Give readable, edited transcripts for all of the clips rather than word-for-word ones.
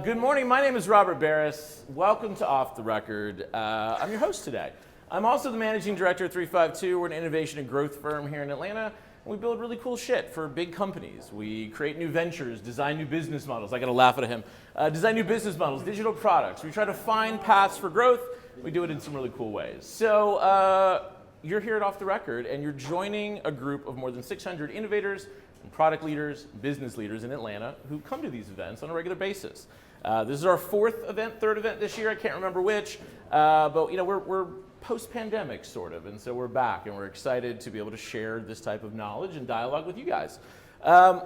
Good morning, my name is Robert Barris. Welcome to Off the Record. I'm your host today. I'm also the managing director of 352. We're an innovation and growth firm here in Atlanta. And we build really cool shit for big companies. We create new ventures, design new business models. I gotta laugh at him. Design new business models, digital products. We try to find paths for growth. We do it in some really cool ways. So you're here at Off the Record and you're joining a group of more than 600 innovators and product leaders, business leaders in Atlanta who come to these events on a regular basis. This is our third event this year. I can't remember which, but we're post-pandemic sort of, and so we're back and we're excited to be able to share this type of knowledge and dialogue with you guys.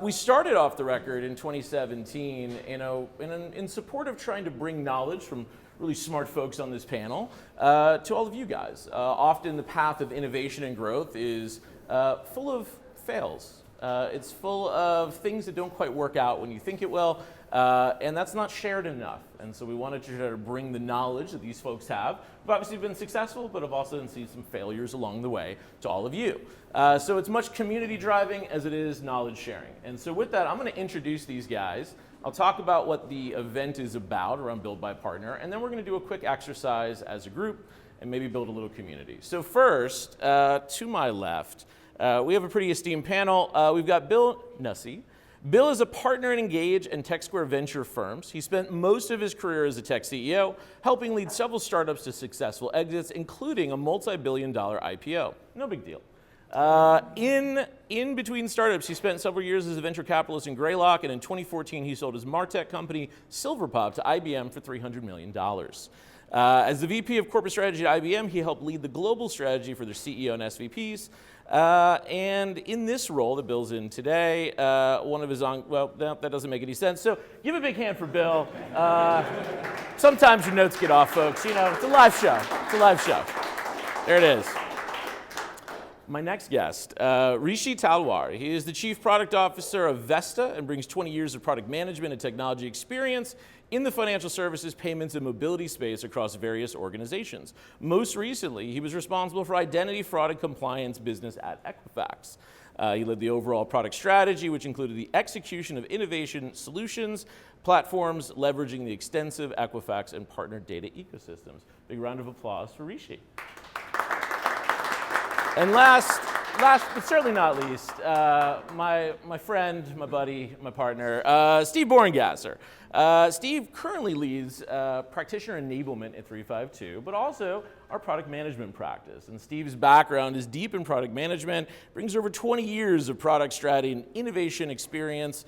We started Off the Record in 2017, in support of trying to bring knowledge from really smart folks on this panel to all of you guys. Often the path of innovation and growth is full of fails. It's full of things that don't quite work out when you think it will, and that's not shared enough. And so we wanted to try to bring the knowledge that these folks have. We've obviously been successful, but have also seen some failures along the way to all of you. So it's much community driving as it is knowledge sharing. And so with that, I'm going to introduce these guys. I'll talk about what the event is about around Build by Partner, and then we're going to do a quick exercise as a group and maybe build a little community. So first, to my left, we have a pretty esteemed panel. We've got Bill Nussey. Bill is a partner in Engage and TechSquare venture firms. He spent most of his career as a tech CEO, helping lead several startups to successful exits, including a multi-billion-dollar IPO. No big deal. In between startups, he spent several years as a venture capitalist in Greylock, and in 2014, he sold his MarTech company, Silverpop, to IBM for $300 million. As the VP of Corporate Strategy at IBM, he helped lead the global strategy for their CEO and SVPs. And in this role that Bill's in today, that doesn't make any sense. So give a big hand for Bill. Sometimes your notes get off, folks. It's a live show. It's a live show. There it is. My next guest, Rishi Talwar. He is the Chief Product Officer of Vesta and brings 20 years of product management and technology experience in the financial services, payments, and mobility space across various organizations. Most recently, he was responsible for identity, fraud, and compliance business at Equifax. He led the overall product strategy, which included the execution of innovation solutions, platforms, leveraging the extensive Equifax and partner data ecosystems. Big round of applause for Rishi. And last but certainly not least, my friend, my buddy, my partner, Steve Borngasser. Steve currently leads practitioner enablement at 352, but also our product management practice. And Steve's background is deep in product management, brings over 20 years of product strategy and innovation experience,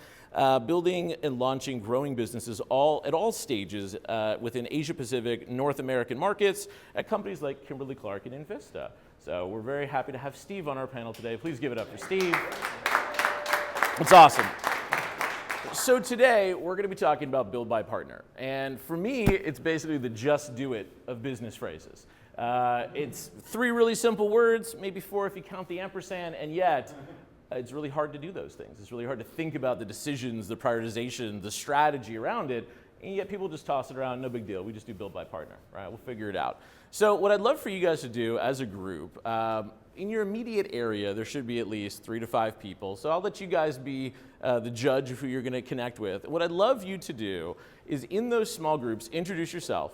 building and launching growing businesses at all stages within Asia Pacific, North American markets at companies like Kimberly-Clark and Invista. So we're very happy to have Steve on our panel today. Please give it up for Steve. It's awesome. So today we're going to be talking about Build by Partner. And for me, it's basically the just do it of business phrases. It's 3 really simple words, maybe 4 if you count the ampersand, and yet it's really hard to do those things. It's really hard to think about the decisions, the prioritization, the strategy around it, and yet people just toss it around, no big deal. We just do Build by Partner, right? We'll figure it out. So what I'd love for you guys to do as a group, in your immediate area, there should be at least 3 to 5 people. So I'll let you guys be the judge of who you're going to connect with. What I'd love you to do is in those small groups, introduce yourself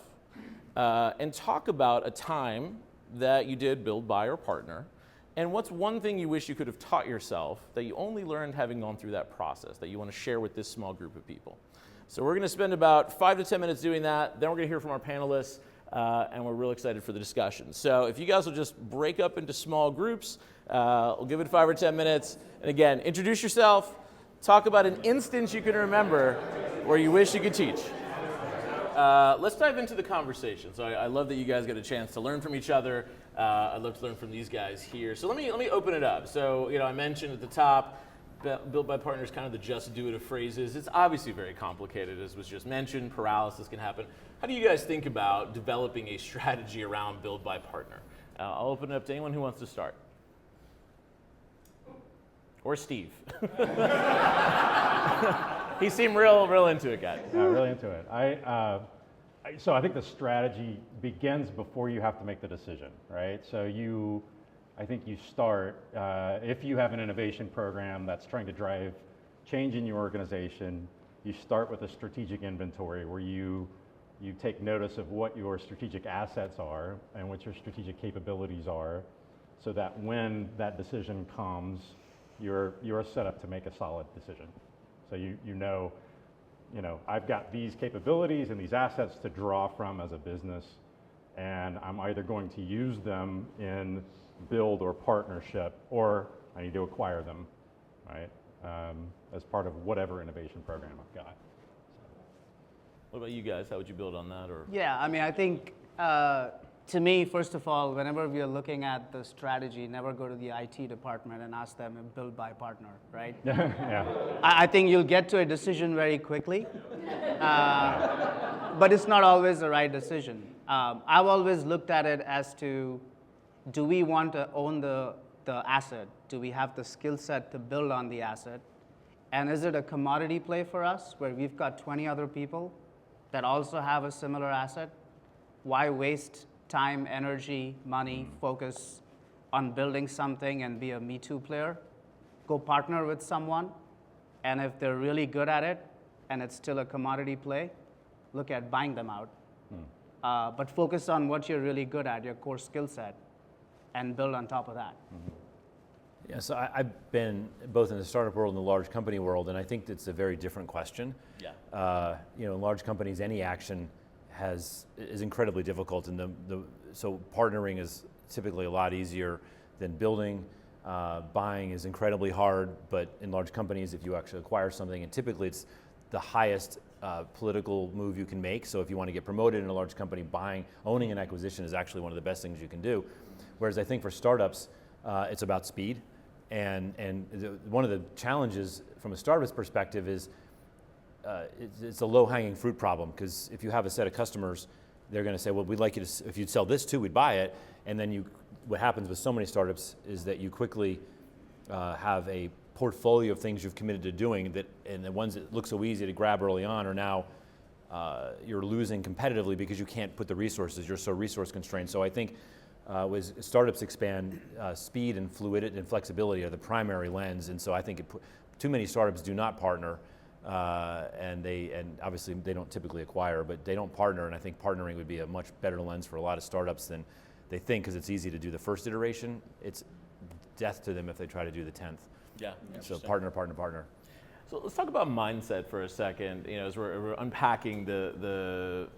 and talk about a time that you did Build by or Partner. And what's one thing you wish you could have taught yourself that you only learned having gone through that process that you want to share with this small group of people? So we're going to spend about 5 to 10 minutes doing that. Then we're going to hear from our panelists. And we're real excited for the discussion. So if you guys will just break up into small groups, we'll give it 5 or 10 minutes. And again, introduce yourself, talk about an instance you can remember where you wish you could teach. Let's dive into the conversation. So I love that you guys get a chance to learn from each other. I'd love to learn from these guys here. So let me open it up. So I mentioned at the top, Build by Partner is kind of the just do it of phrases. It's obviously very complicated, as was just mentioned. Paralysis can happen. How do you guys think about developing a strategy around Build by Partner? I'll open it up to anyone who wants to start. Or Steve. He seemed real into it, guys. Yeah, really into it. So I think the strategy begins before you have to make the decision, right? So I think you start, if you have an innovation program that's trying to drive change in your organization, you start with a strategic inventory where you take notice of what your strategic assets are and what your strategic capabilities are, so that when that decision comes, you're set up to make a solid decision. So you know, I've got these capabilities and these assets to draw from as a business, and I'm either going to use them in build or partnership, or I need to acquire them, right? As part of whatever innovation program I've got. What about you guys? How would you build on that? Or Yeah, I mean, I think to me, first of all, whenever we are looking at the strategy, never go to the IT department and ask them if build by partner, right? Yeah. I think you'll get to a decision very quickly, but it's not always the right decision. I've always looked at it as to, do we want to own the asset? Do we have the skill set to build on the asset? And is it a commodity play for us where we've got 20 other people that also have a similar asset? Why waste time, energy, money, focus on building something and be a Me Too player? Go partner with someone, and if they're really good at it and it's still a commodity play, look at buying them out. But focus on what you're really good at, your core skill set, and build on top of that. Yeah, so I've been both in the startup world and the large company world, and I think it's a very different question. yeah, In large companies, any action is incredibly difficult, and so partnering is typically a lot easier than building. Buying is incredibly hard, but in large companies, if you actually acquire something, and typically it's the highest political move you can make. So if you want to get promoted in a large company, owning an acquisition is actually one of the best things you can do. Whereas I think for startups, it's about speed. And one of the challenges from a startup's perspective is it's a low-hanging fruit problem, because if you have a set of customers, they're going to say, well, we'd like you to, if you'd sell this too, we'd buy it. And then what happens with so many startups is that you quickly have a portfolio of things you've committed to doing, and the ones that look so easy to grab early on are now you're losing competitively because you can't put the resources, you're so resource constrained. So I think as startups expand, speed and fluidity and flexibility are the primary lens, and so I think too many startups do not partner, and obviously they don't typically acquire, but they don't partner, and I think partnering would be a much better lens for a lot of startups than they think, because it's easy to do the first iteration. It's death to them if they try to do the 10th. yeah. So partner. So let's talk about mindset for a second. As we're unpacking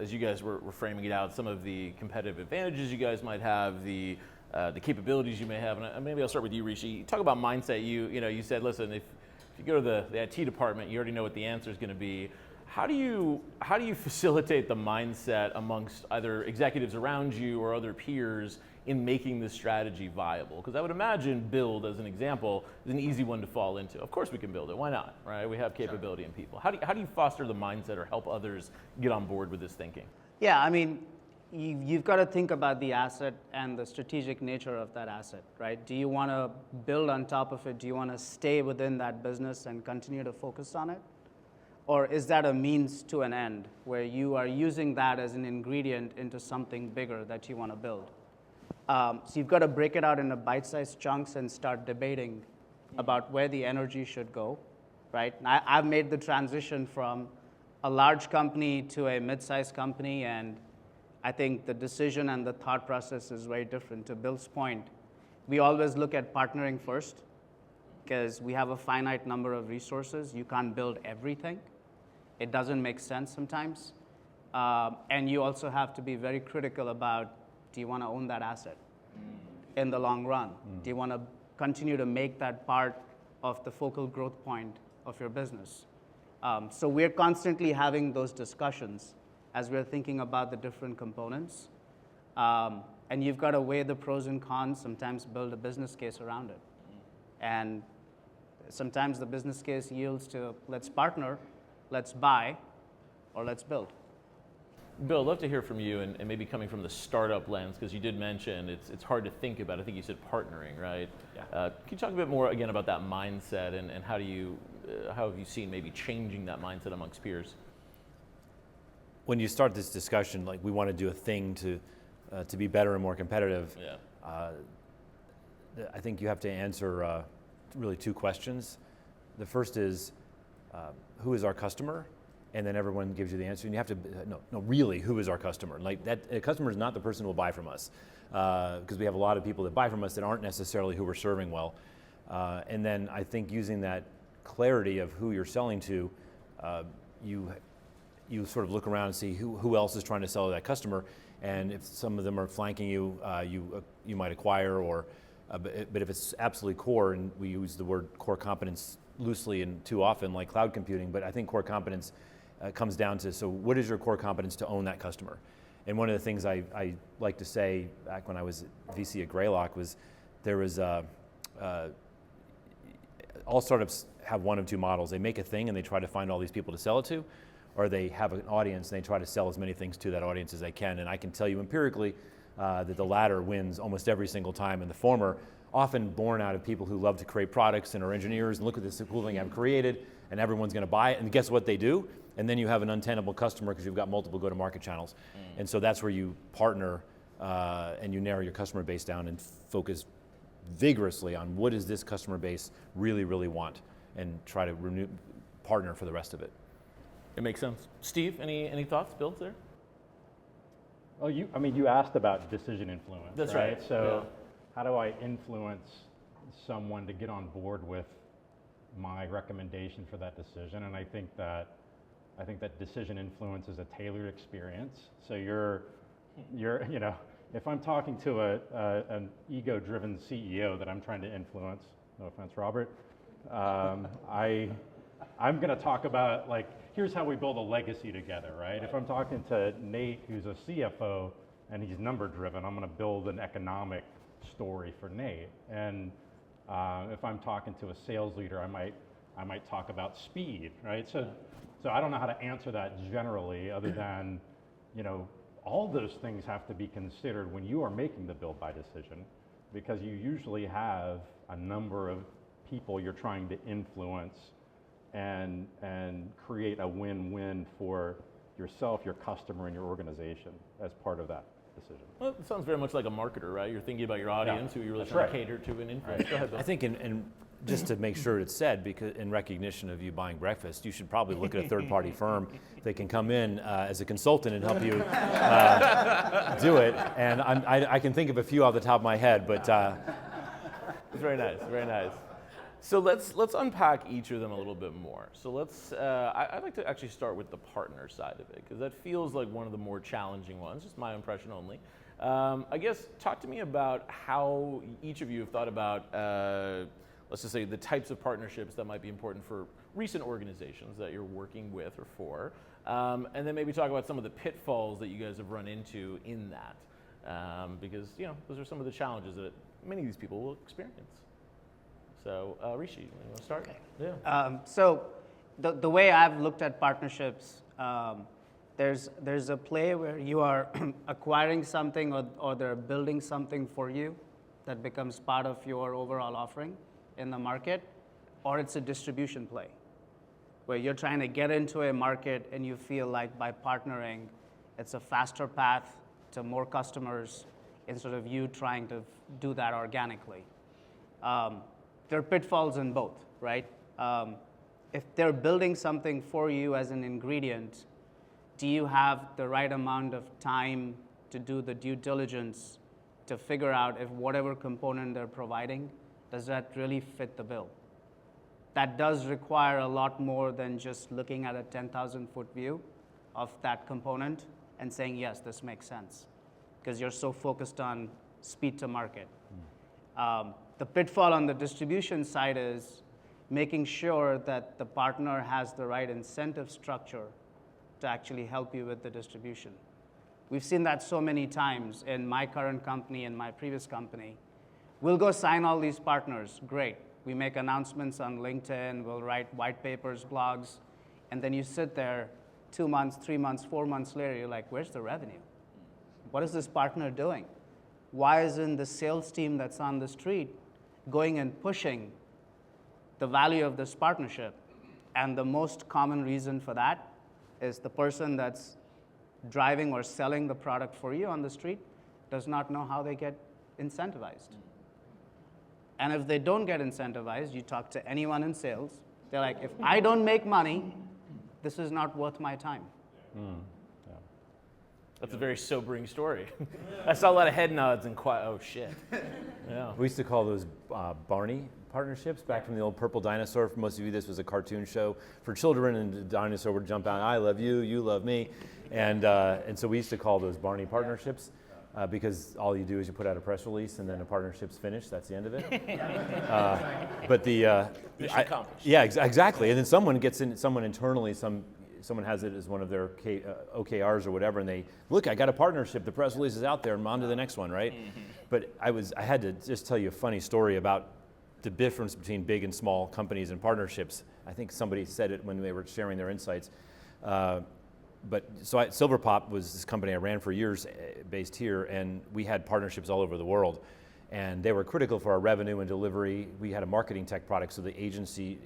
as you guys were framing it out, some of the competitive advantages you guys might have, the capabilities you may have, and maybe I'll start with you, Rishi. You talk about mindset. You said, listen, if you go to the IT department, you already know what the answer is going to be. How do you facilitate the mindset amongst either executives around you or other peers in making this strategy viable? Because I would imagine build, as an example, is an easy one to fall into. Of course we can build it, why not, right? We have capability in people. How do you foster the mindset or help others get on board with this thinking? Yeah, I mean, you've got to think about the asset and the strategic nature of that asset, right? Do you want to build on top of it? Do you want to stay within that business and continue to focus on it? Or is that a means to an end where you are using that as an ingredient into something bigger that you want to build? So you've got to break it out into bite-sized chunks and start debating about where the energy should go, right? I've made the transition from a large company to a mid-sized company, and I think the decision and the thought process is very different. To Bill's point, we always look at partnering first, because we have a finite number of resources. You can't build everything. It doesn't make sense sometimes. And you also have to be very critical about, do you want to own that asset in the long run? Do you want to continue to make that part of the focal growth point of your business? So we're constantly having those discussions as we're thinking about the different components. And you've got to weigh the pros and cons, sometimes build a business case around it. And sometimes the business case yields to, let's partner, let's buy, or let's build. Bill, I'd love to hear from you, and maybe coming from the startup lens, because you did mention it's hard to think about. I think you said partnering, right? Yeah. Can you talk a bit more again about that mindset, and how have you seen maybe changing that mindset amongst peers? When you start this discussion, like we want to do a thing to be better and more competitive, Yeah. I think you have to answer really two questions. The first is, who is our customer? and then everyone gives you the answer, and you have to, no, really, who is our customer? Like that, a customer is not the person who will buy from us, because we have a lot of people that buy from us that aren't necessarily who we're serving well. And then I think using that clarity of who you're selling to, you sort of look around and see who else is trying to sell to that customer, and if some of them are flanking you, you might acquire, or but if it's absolutely core, and we use the word core competence loosely and too often, like cloud computing, but I think core competence comes down to, so what is your core competence to own that customer? And one of the things I like to say back when I was VC at Greylock was, there was all startups have one of two models. They make a thing and they try to find all these people to sell it to, or they have an audience and they try to sell as many things to that audience as they can. And I can tell you empirically that the latter wins almost every single time, and the former often born out of people who love to create products and are engineers and look at this cool thing I've created and everyone's going to buy it, and guess what they do? And then you have an untenable customer because you've got multiple go-to-market channels. And so that's where you partner and you narrow your customer base down and focus vigorously on what does this customer base really, really want, and try to partner for the rest of it. It makes sense. Steve, any thoughts, Bill, there? Well, you asked about decision influence. That's right. So how do I influence someone to get on board with my recommendation for that decision? And I think that decision influence is a tailored experience. So you're if I'm talking to an ego-driven CEO that I'm trying to influence, no offense, Robert, I'm going to talk about, like, here's how we build a legacy together, right? If I'm talking to Nate, who's a CFO, and he's number-driven, I'm going to build an economic story for Nate. And if I'm talking to a sales leader, I might talk about speed, right? So I don't know how to answer that generally, other than, all those things have to be considered when you are making the build buy decision, because you usually have a number of people you're trying to influence and create a win-win for yourself, your customer, and your organization as part of that decision. Well, it sounds very much like a marketer, right? You're thinking about your audience, who you're really trying to cater to and influence. Right. Go ahead, Bill. I think, and just to make sure it's said, because in recognition of you buying breakfast, you should probably look at a third-party firm that can come in as a consultant and help you do it. And I can think of a few off the top of my head, but very nice, very nice. So let's unpack each of them a little bit more. So I'd like to actually start with the partner side of it, because that feels like one of the more challenging ones, just my impression only. I guess, talk to me about how each of you have thought about, let's just say, the types of partnerships that might be important for recent organizations that you're working with or for, and then maybe talk about some of the pitfalls that you guys have run into in that, because those are some of the challenges that many of these people will experience. So, Rishi, you want to start? Okay. Yeah. So the way I've looked at partnerships, there's a play where you are acquiring something or they're building something for you that becomes part of your overall offering in the market, or it's a distribution play where you're trying to get into a market and you feel like by partnering, it's a faster path to more customers instead of you trying to do that organically. There are pitfalls in both, right? If they're building something for you as an ingredient, do you have the right amount of time to do the due diligence to figure out if whatever component they're providing, does that really fit the bill? That does require a lot more than just looking at a 10,000-foot view of that component and saying, yes, this makes sense, because you're so focused on speed to market. The pitfall on the distribution side is making sure that the partner has the right incentive structure to actually help you with the distribution. We've seen that so many times in my current company and my previous company. We'll go sign all these partners, great. We make announcements on LinkedIn, we'll write white papers, blogs, and then you sit there 2 months, 3 months, 4 months later, you're like, where's the revenue? What is this partner doing? Why isn't the sales team that's on the street going and pushing the value of this partnership? And the most common reason for that is the person that's driving or selling the product for you on the street does not know how they get incentivized. And if they don't get incentivized, you talk to anyone in sales, they're like, if I don't make money, this is not worth my time. That's a very sobering story. I saw a lot of head nods and quiet. Oh shit. Yeah. We used to call those Barney partnerships back from the old Purple Dinosaur. For most of you, this was a cartoon show for children, and the dinosaur would jump out, I love you, you love me. And so we used to call those Barney partnerships because all you do is you put out a press release and then the partnership's finished, that's the end of it. But Mission accomplished. yeah, exactly. And then someone gets in, someone internally, someone has it as one of their OKRs or whatever, and they, look, I got a partnership, the press release is out there, I'm on to the next one, right? But I had to just tell you a funny story about the difference between big and small companies and partnerships. I think somebody said it when they were sharing their insights. Silverpop was this company I ran for years based here, and we had partnerships all over the world. And they were critical for our revenue and delivery. We had a marketing tech product, so the agency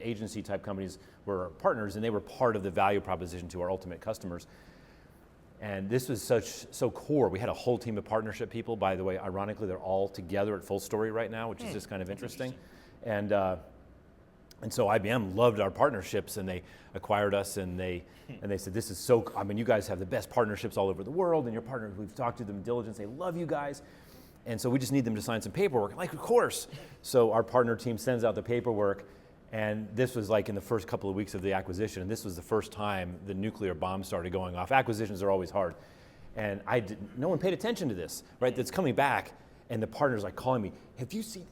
type companies were our partners, and they were part of the value proposition to our ultimate customers. And this was so core. We had a whole team of partnership people. By the way, ironically, they're all together at Full Story right now, which is just kind of interesting. And so IBM loved our partnerships, and they acquired us, and they said, this is so, I mean, you guys have the best partnerships all over the world, and your partners, we've talked to them in diligence, they love you guys. And so we just need them to sign some paperwork. I'm like, of course. So our partner team sends out the paperwork, and this was like in the first couple of weeks of the acquisition, and this was the first time the nuclear bomb started going off. Acquisitions are always hard. And no one paid attention to this, right? That's coming back, and the partner's like calling me, have you seen,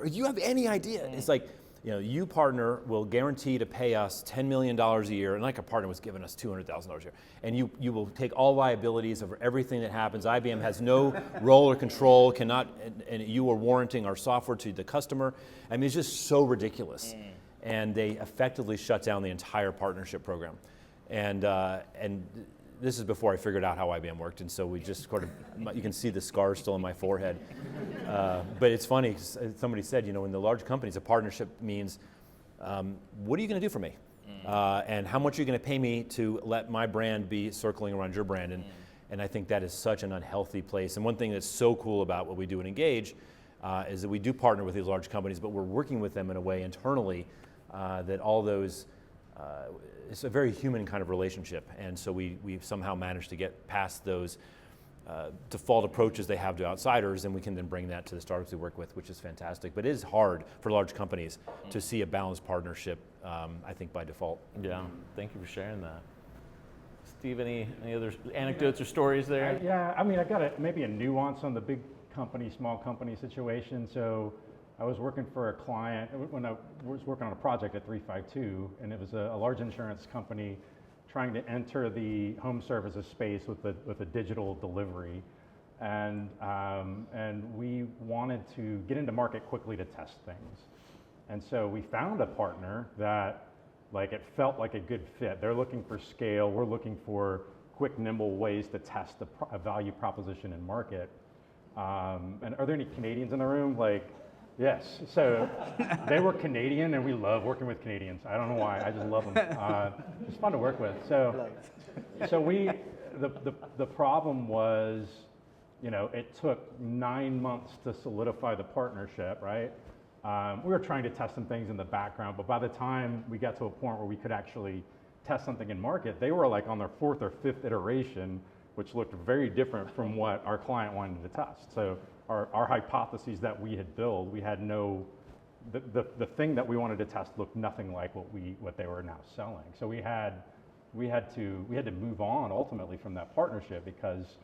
do you have any idea? It's like, you partner will guarantee to pay us $10 million a year, and like a partner was giving us $200,000 a year. And you will take all liabilities over everything that happens. IBM has no role or control, cannot, and you are warranting our software to the customer. I mean, it's just so ridiculous. And they effectively shut down the entire partnership program. And this is before I figured out how IBM worked, and so we just sort of, you can see the scars still on my forehead. But it's funny, somebody said, in the large companies, a partnership means, what are you going to do for me? And how much are you going to pay me to let my brand be circling around your brand? And I think that is such an unhealthy place. And one thing that's so cool about what we do in Engage is that we do partner with these large companies, but we're working with them in a way internally that all those, it's a very human kind of relationship. And so we've somehow managed to get past those default approaches they have to outsiders, and we can then bring that to the startups we work with, which is fantastic. But it is hard for large companies to see a balanced partnership, I think, by default. Yeah, thank you for sharing that. Steve, any other anecdotes or stories there? Yeah, I mean, I got maybe a nuance on the big company, small company situation. So I was working for a client when I was working on a project at 352, and it was a large insurance company trying to enter the home services space with a digital delivery, and we wanted to get into market quickly to test things, and so we found a partner that, like, it felt like a good fit. They're looking for scale. We're looking for quick, nimble ways to test a value proposition in market. And are there any Canadians in the room? Like, yes. So they were Canadian, and we love working with Canadians. I don't know why. I just love them. It's fun to work with. So the problem was, it took 9 months to solidify the partnership, right? We were trying to test some things in the background, but by the time we got to a point where we could actually test something in market, they were like on their 4th or 5th iteration, which looked very different from what our client wanted to test. So our hypotheses that we had built, we had the thing that we wanted to test looked nothing like what they were now selling. So we had to move on ultimately from that partnership because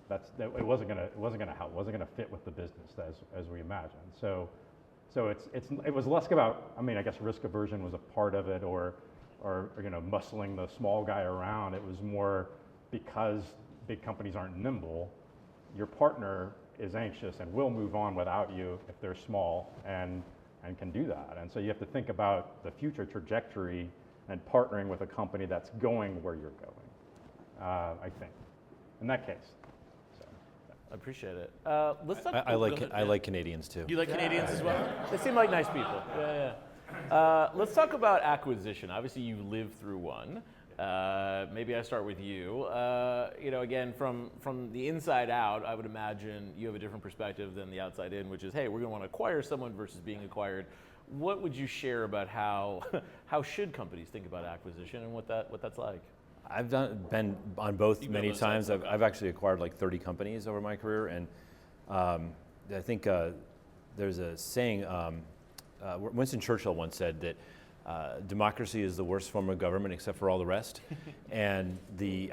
it wasn't gonna help, it wasn't gonna fit with the business as we imagined. So it was less about, I mean, I guess risk aversion was a part of it, or muscling the small guy around. It was more because big companies aren't nimble. Your partner is anxious and will move on without you if they're small and can do that. And so you have to think about the future trajectory and partnering with a company that's going where you're going, I think, in that case. So, yeah. I appreciate it. Let's talk. I like Canadians too. You like Canadians as well? They seem like nice people. Yeah. Let's talk about acquisition. Obviously, you lived through one. Maybe I start with you. Again, from the inside out, I would imagine you have a different perspective than the outside in, which is, hey, we're going to want to acquire someone versus being acquired. What would you share about how how should companies think about acquisition and what that's like? I've been on both You've been many on both sides, times. okay. I've actually acquired like 30 companies over my career, and I think there's a saying. Winston Churchill once said that democracy is the worst form of government except for all the rest. And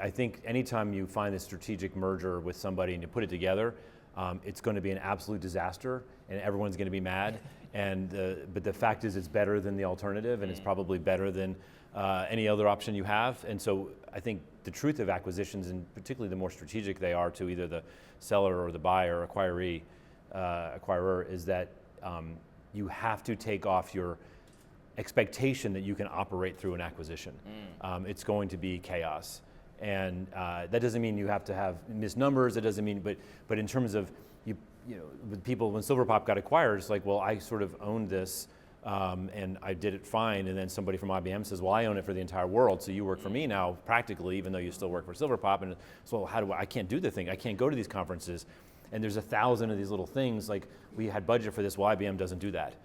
I think anytime you find a strategic merger with somebody and you put it together, it's going to be an absolute disaster, and everyone's going to be mad. But the fact is, it's better than the alternative, and it's probably better than any other option you have. And so I think the truth of acquisitions, and particularly the more strategic they are to either the seller or the buyer, acquirer, is that you have to take off your expectation that you can operate through an acquisition. It's going to be chaos. And that doesn't mean you have to have missed numbers. It doesn't mean, but in terms of with people, when Silverpop got acquired, it's like, well, I sort of owned this, and I did it fine. And then somebody from IBM says, well, I own it for the entire world, so you work for me now, practically, even though you still work for Silverpop. And so I can't do the thing. I can't go to these conferences. And there's 1,000 of these little things, like we had budget for this, well, IBM doesn't do that.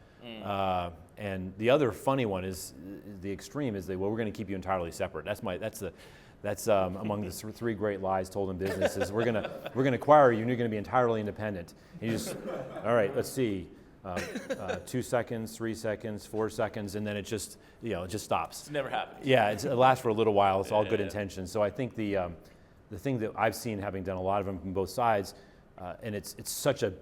And the other funny one is the extreme is we're going to keep you entirely separate. That's among the three great lies told in business is we're gonna acquire you and you're going to be entirely independent. And you just, all right, let's see, 2 seconds, 3 seconds, 4 seconds, and then it just stops. It's never happened. Yeah, it lasts for a little while. It's all good intentions. So I think the thing that I've seen, having done a lot of them from both sides, and it's such a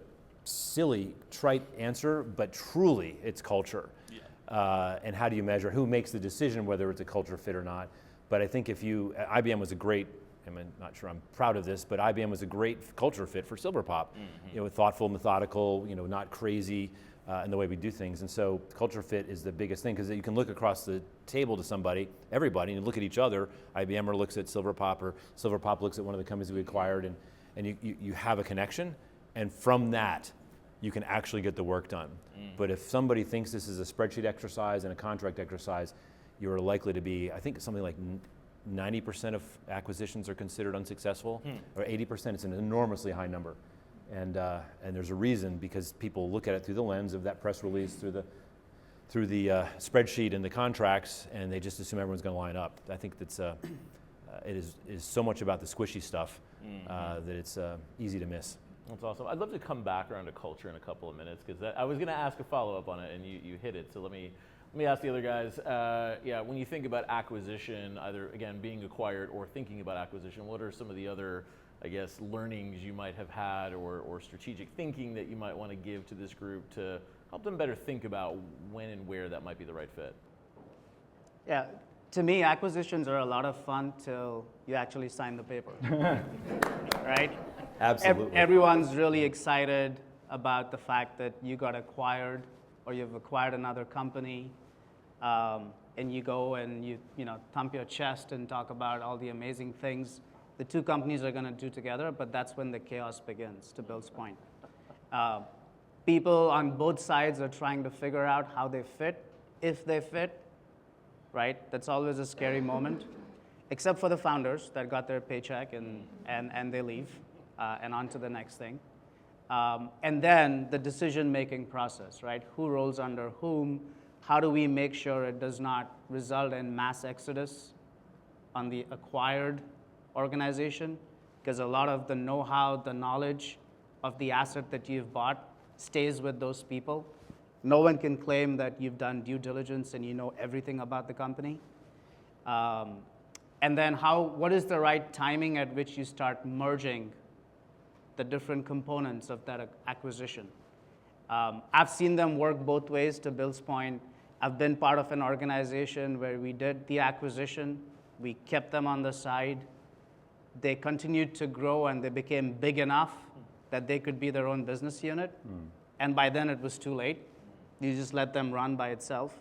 silly, trite answer, but truly it's culture. Yeah. And how do you measure who makes the decision whether it's a culture fit or not? But I think IBM was a great, I'm not sure I'm proud of this, but IBM was a great culture fit for Silverpop. Thoughtful, methodical, not crazy in the way we do things. And so culture fit is the biggest thing, because you can look across the table to everybody, and you look at each other. IBM looks at Silverpop, or Silverpop looks at one of the companies we acquired, and you have a connection. And from that, you can actually get the work done. But if somebody thinks this is a spreadsheet exercise and a contract exercise, you're likely to be, I think something like 90% of acquisitions are considered unsuccessful, or 80%. It's an enormously high number. And there's a reason, because people look at it through the lens of that press release, through the spreadsheet and the contracts, and they just assume everyone's going to line up. I think that's it is so much about the squishy stuff that it's easy to miss. That's awesome. I'd love to come back around to culture in a couple of minutes, because I was going to ask a follow-up on it, and you hit it. So let me ask the other guys. When you think about acquisition, either again being acquired or thinking about acquisition, what are some of the other, I guess, learnings you might have had, or strategic thinking that you might want to give to this group to help them better think about when and where that might be the right fit? Yeah, to me, acquisitions are a lot of fun till you actually sign the paper, right? Absolutely. Everyone's really excited about the fact that you got acquired, or you've acquired another company, and you go and you thump your chest and talk about all the amazing things the two companies are going to do together. But that's when the chaos begins, to Bill's point. People on both sides are trying to figure out how they fit, if they fit, right? That's always a scary moment, except for the founders that got their paycheck and they leave, and on to the next thing. And then the decision-making process, right? Who rolls under whom? How do we make sure it does not result in mass exodus on the acquired organization? Because a lot of the know-how, the knowledge of the asset that you've bought stays with those people. No one can claim that you've done due diligence and you know everything about the company. And then what is the right timing at which you start merging the different components of that acquisition? I've seen them work both ways, to Bill's point. I've been part of an organization where we did the acquisition, we kept them on the side, they continued to grow, and they became big enough that they could be their own business unit. And by then it was too late. You just let them run by itself,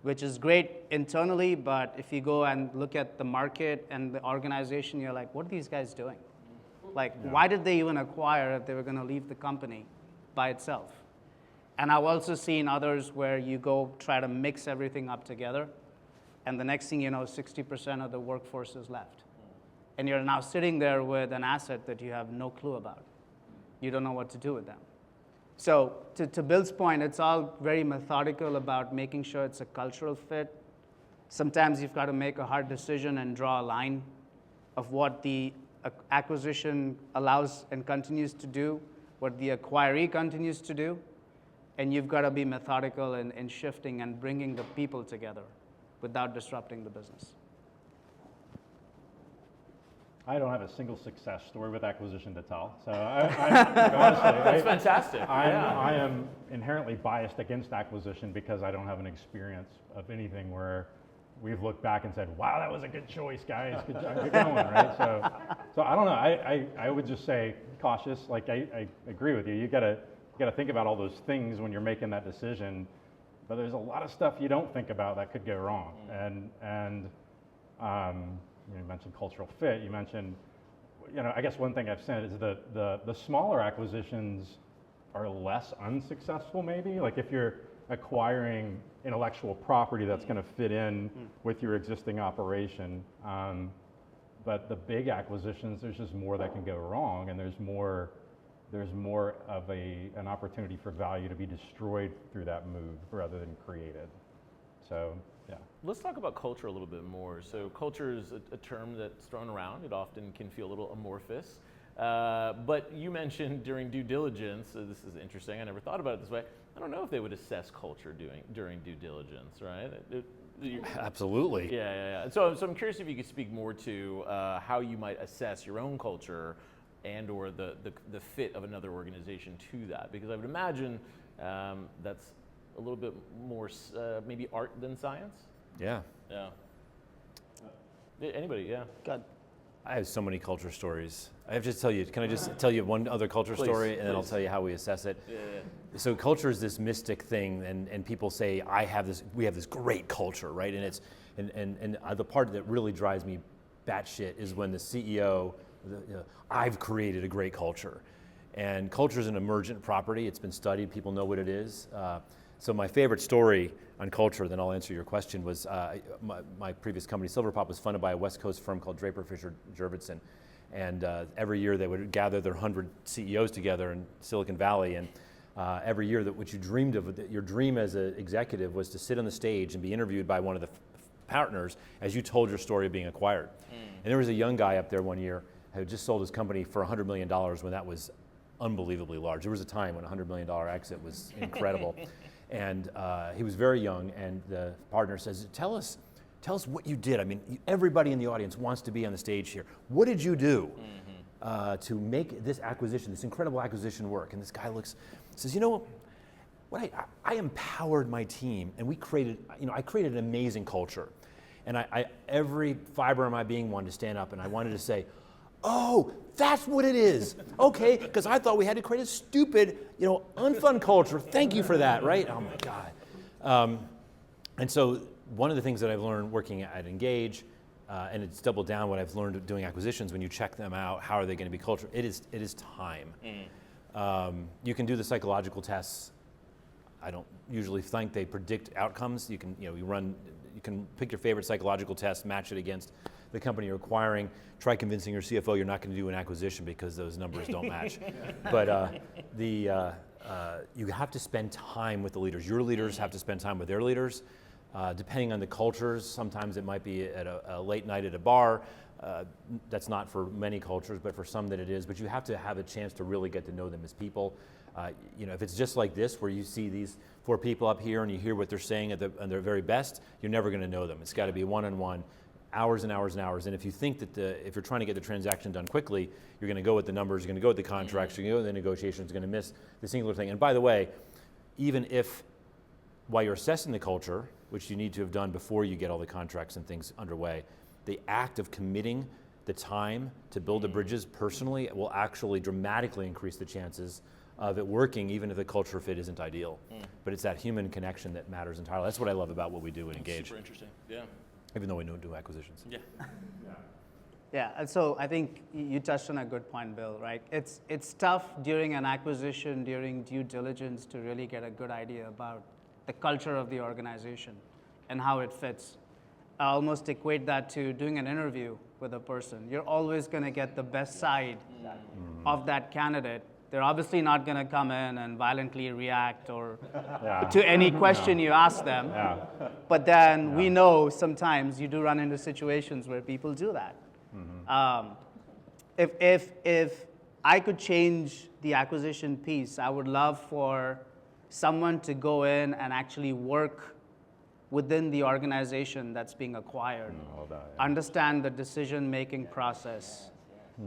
which is great internally, but if you go and look at the market and the organization, you're like, what are these guys doing? Why did they even acquire if they were going to leave the company by itself? And I've also seen others where you go try to mix everything up together, and the next thing you know, 60% of the workforce is left. And you're now sitting there with an asset that you have no clue about. You don't know what to do with them. So to Bill's point, it's all very methodical about making sure it's a cultural fit, Sometimes you've got to make a hard decision and draw a line of what the acquisition allows and continues to do, what the acquiree continues to do, and you've got to be methodical in shifting and bringing the people together without disrupting the business. I don't have a single success story with acquisition to tell. So honestly, That's fantastic. I am inherently biased against acquisition because I don't have an experience of anything where we've looked back and said, wow, that was a good choice, guys. Good job, good going, right? So I don't know. I would just say cautious. Like I agree with you. You gotta think about all those things when you're making that decision. But there's a lot of stuff you don't think about that could go wrong. And you mentioned cultural fit. You mentioned, I guess one thing I've said is the smaller acquisitions are less unsuccessful maybe. Like if you're acquiring intellectual property that's going to fit in with your existing operation. But the big acquisitions, there's just more that can go wrong, and there's more of an opportunity for value to be destroyed through that move rather than created. So, yeah. Let's talk about culture a little bit more. So culture is a term that's thrown around. It often can feel a little amorphous. But you mentioned during due diligence, so this is interesting, I never thought about it this way. I don't know if they would assess culture during due diligence, right? Absolutely. Yeah. So I'm curious if you could speak more to how you might assess your own culture and or the fit of another organization to that. Because I would imagine that's a little bit more maybe art than science. Yeah. Anybody? Yeah. Good. I have so many culture stories. I have to tell you, can I just tell you one other culture story, and then I'll tell you how we assess it? Yeah. So culture is this mystic thing, and people say, we have this great culture, right? And it's, and the part that really drives me batshit is when the CEO, I've created a great culture. And culture is an emergent property. It's been studied. People know what it is. So my favorite story on culture, then I'll answer your question, was my previous company, Silverpop, was funded by a West Coast firm called Draper Fisher Jurvetson. And every year they would gather their 100 CEOs together in Silicon Valley. And every year that what you dreamed of, your dream as an executive was to sit on the stage and be interviewed by one of the partners as you told your story of being acquired. And there was a young guy up there one year who had just sold his company for $100 million when that was unbelievably large. There was a time when a $100 million exit was incredible. And he was very young, and the partner says, tell us what you did. I mean, everybody in the audience wants to be on the stage here. What did you do to make this acquisition, this incredible acquisition work? And this guy says, what I empowered my team, and we created, I created an amazing culture. And I every fiber of my being wanted to stand up, and I wanted to say, oh, that's what it is. Okay, because I thought we had to create a stupid, unfun culture. Thank you for that, right? Oh my God. And so one of the things that I've learned working at Engage, and it's doubled down what I've learned doing acquisitions, when you check them out, how are they going to be culture? It is time. You can do the psychological tests. I don't usually think they predict outcomes. You can, you can pick your favorite psychological test, match it against the company you're acquiring, try convincing your CFO you're not going to do an acquisition because those numbers don't match. But you have to spend time with the leaders. Your leaders have to spend time with their leaders. Depending on the cultures, sometimes it might be at a late night at a bar. That's not for many cultures, but for some that it is. But you have to have a chance to really get to know them as people. If it's just like this, where you see these 4 people up here and you hear what they're saying at their very best, you're never going to know them. It's got to be one-on-one, hours and hours and hours. And if you think that if you're trying to get the transaction done quickly, you're going to go with the numbers, you're going to go with the contracts, you're going to go with the negotiations, you're going to miss the singular thing. And by the way, even if while you're assessing the culture, which you need to have done before you get all the contracts and things underway, the act of committing the time to build the bridges personally will actually dramatically increase the chances of it working, even if the culture fit isn't ideal. But it's that human connection that matters entirely. That's what I love about what we do at Engage. Super interesting. Yeah. Even though we don't do acquisitions. Yeah. Yeah, and so I think you touched on a good point, Bill, right? It's tough during an acquisition, during due diligence, to really get a good idea about the culture of the organization and how it fits. I almost equate that to doing an interview with a person. You're always going to get the best side of that candidate They're obviously not going to come in and violently react or Yeah. to any question you ask them. Yeah. But then we know sometimes you do run into situations where people do that. If I could change the acquisition piece, I would love for someone to go in and actually work within the organization that's being acquired, All that, yeah. understand the decision-making process,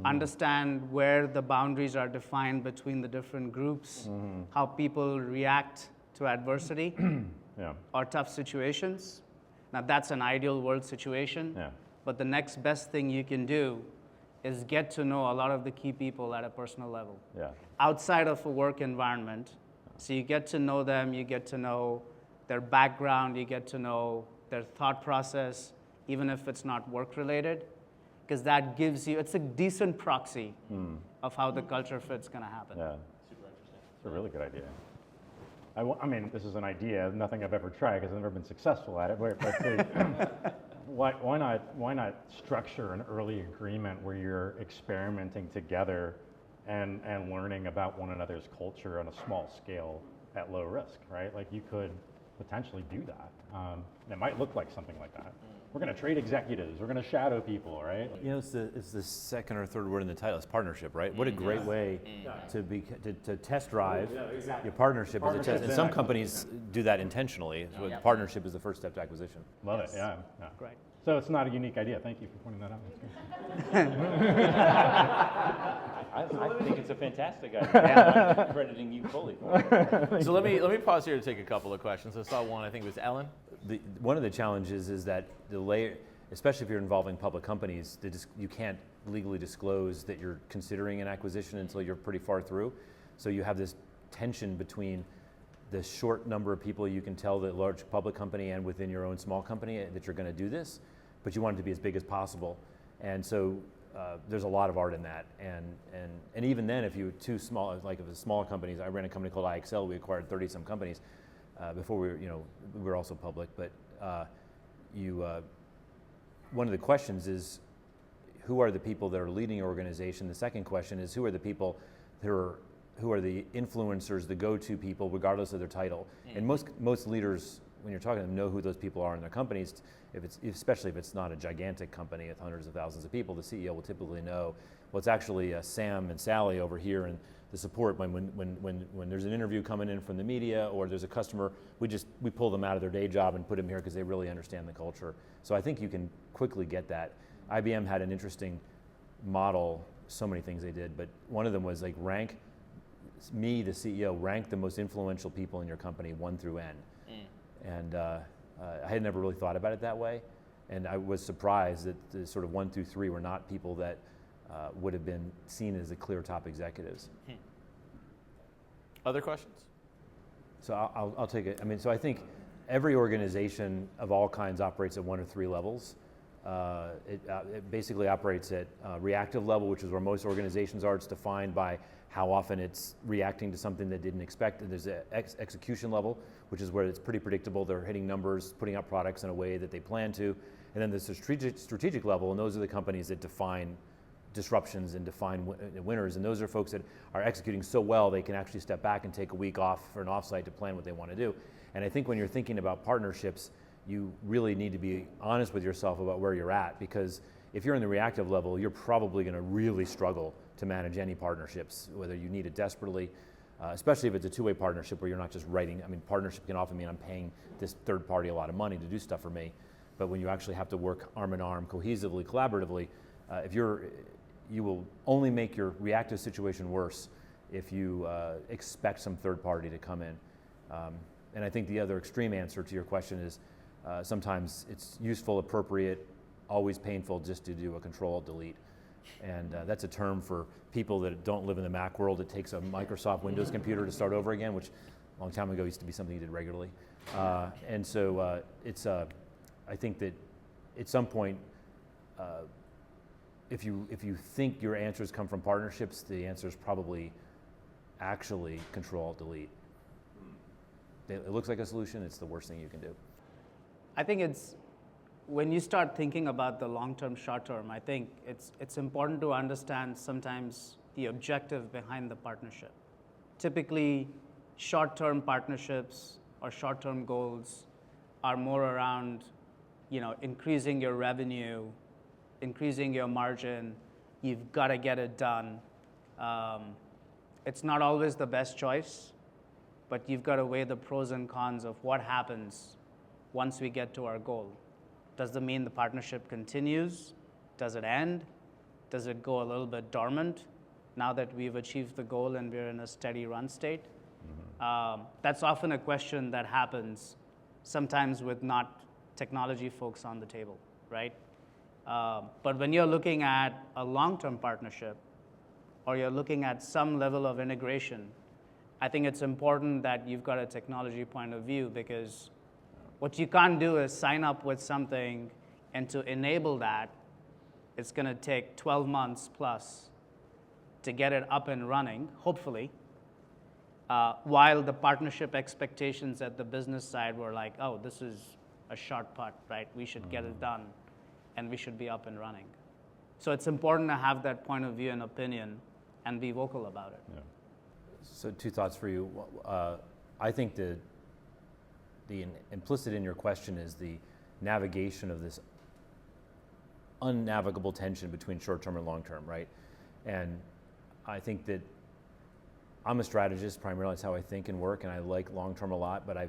understand where the boundaries are defined between the different groups, how people react to adversity Yeah. or tough situations. Now that's an ideal world situation, Yeah. but the next best thing you can do is get to know a lot of the key people at a personal level, Yeah. outside of a work environment. So you get to know them, you get to know their background, you get to know their thought process, even if it's not work related, because that gives you, it's a decent proxy of how the culture fit's going to happen. Yeah. It's a really good idea. I mean, this is an idea, nothing I've ever tried because I've never been successful at it. But why not structure an early agreement where you're experimenting together and learning about one another's culture on a small scale at low risk, right? Like you could potentially do that. It might look like something like that. We're going to trade executives. We're going to shadow people, right? You know, it's the second or third word in the title. It's partnership, right? What a great way to test drive your partnership as a test. And some companies do that intentionally. So partnership is the first step to acquisition. Love it. Yeah. Yeah. Great. So it's not a unique idea. Thank you for pointing that out. I think it's a fantastic idea. I'm crediting you fully for it. So let me pause here to take a couple of questions. I saw one, I think it was Ellen. One of the challenges is that the layer, especially if you're involving public companies, you can't legally disclose that you're considering an acquisition until you're pretty far through. So you have this tension between the short number of people you can tell the large public company and within your own small company that you're going to do this, but you want it to be as big as possible. And so there's a lot of art in that. And even then, if you were too small, like if it's smaller companies, I ran a company called IXL. We acquired 30 some companies before we were also public. But one of the questions is, who are the people that are leading your organization? The second question is, who are the people who are the influencers, the go-to people, regardless of their title? And most leaders, when you're talking to them, know who those people are in their companies. Especially if it's not a gigantic company with hundreds of thousands of people, the CEO will typically know, well, it's actually Sam and Sally over here, and the support when there's an interview coming in from the media or there's a customer, we pull them out of their day job and put them here because they really understand the culture. So I think you can quickly get that. IBM had an interesting model, so many things they did, but one of them was like rank the CEO, rank the most influential people in your company 1 through N. And I had never really thought about it that way, and I was surprised that the sort of 1 through 3 were not people that would have been seen as the clear top executives. Other questions? So I'll take it. I mean, so I think every organization of all kinds operates at 1 or 3 levels. It basically operates at reactive level, which is where most organizations are. It's defined by how often it's reacting to something they didn't expect. And there's an execution level, which is where it's pretty predictable. They're hitting numbers, putting out products in a way that they plan to. And then there's a strategic level, and those are the companies that define disruptions and define winners. And those are folks that are executing so well they can actually step back and take a week off for an offsite to plan what they want to do. And I think when you're thinking about partnerships, you really need to be honest with yourself about where you're at, because if you're in the reactive level, you're probably going to really struggle to manage any partnerships, whether you need it desperately, especially if it's a two-way partnership where you're not just writing. I mean, partnership can often mean I'm paying this third party a lot of money to do stuff for me, but when you actually have to work arm in arm, cohesively, collaboratively, you will only make your reactive situation worse if you expect some third party to come in. And I think the other extreme answer to your question is sometimes it's useful, appropriate, always painful just to do a Control-Delete. And that's a term for people that don't live in the Mac world. It takes a Microsoft Windows computer to start over again, which a long time ago used to be something you did regularly. And so I think that at some point, if you think your answers come from partnerships, the answer is probably actually Control-Delete. It looks like a solution. It's the worst thing you can do. I think it's, when you start thinking about the long-term, short-term, I think it's important to understand sometimes the objective behind the partnership. Typically, short-term partnerships or short-term goals are more around, increasing your revenue, increasing your margin. You've got to get it done. It's not always the best choice, but you've got to weigh the pros and cons of what happens once we get to our goal. Does it mean the partnership continues? Does it end? Does it go a little bit dormant now that we've achieved the goal and we're in a steady run state? That's often a question that happens sometimes with not technology folks on the table, right? But when you're looking at a long-term partnership, or you're looking at some level of integration, I think it's important that you've got a technology point of view, because what you can't do is sign up with something, and to enable that, it's going to take 12 months plus to get it up and running, hopefully, while the partnership expectations at the business side were like, oh, this is a short putt, right? We should get it done, and we should be up and running. So it's important to have that point of view and opinion and be vocal about it. Yeah. So 2 thoughts for you. I think the implicit in your question is the navigation of this unnavigable tension between short-term and long-term, right? And I think that I'm a strategist primarily. That's how I think and work, and I like long-term a lot. But I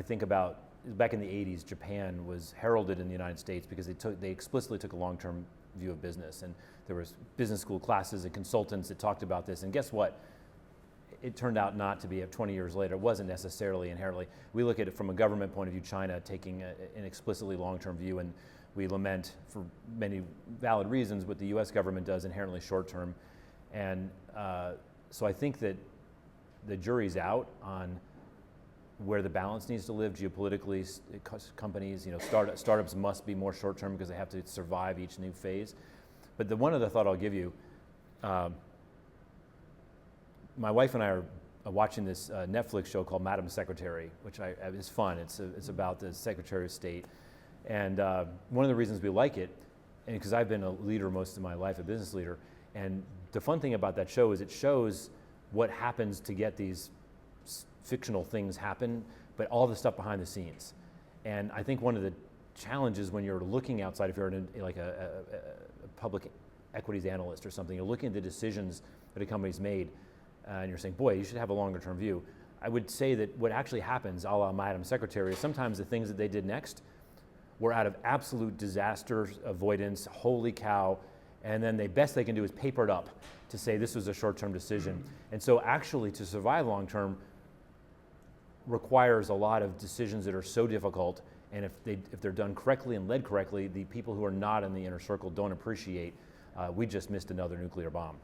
think about back in the 80s, Japan was heralded in the United States because they explicitly took a long-term view of business, and there was business school classes and consultants that talked about this. And guess what? It turned out not to be. 20 years later, it wasn't necessarily inherently. We look at it from a government point of view. China taking an explicitly long-term view, and we lament for many valid reasons what the U.S. government does inherently short-term. And so I think that the jury's out on where the balance needs to live geopolitically. Companies, startups must be more short-term because they have to survive each new phase. But the one other thought I'll give you, my wife and I are watching this Netflix show called Madam Secretary, which is fun. It's about the Secretary of State. And one of the reasons we like it, and because I've been a leader most of my life, a business leader, and the fun thing about that show is it shows what happens to get these fictional things happen, but all the stuff behind the scenes. And I think one of the challenges when you're looking outside, if you're like a public equities analyst or something, you're looking at the decisions that a company's made, and you're saying, boy, you should have a longer term view. I would say that what actually happens, a la Madam Secretary, is sometimes the things that they did next were out of absolute disaster avoidance, holy cow, and then the best they can do is paper it up to say this was a short-term decision. And so actually to survive long-term requires a lot of decisions that are so difficult, and if they're done correctly and led correctly, the people who are not in the inner circle don't appreciate we just missed another nuclear bomb.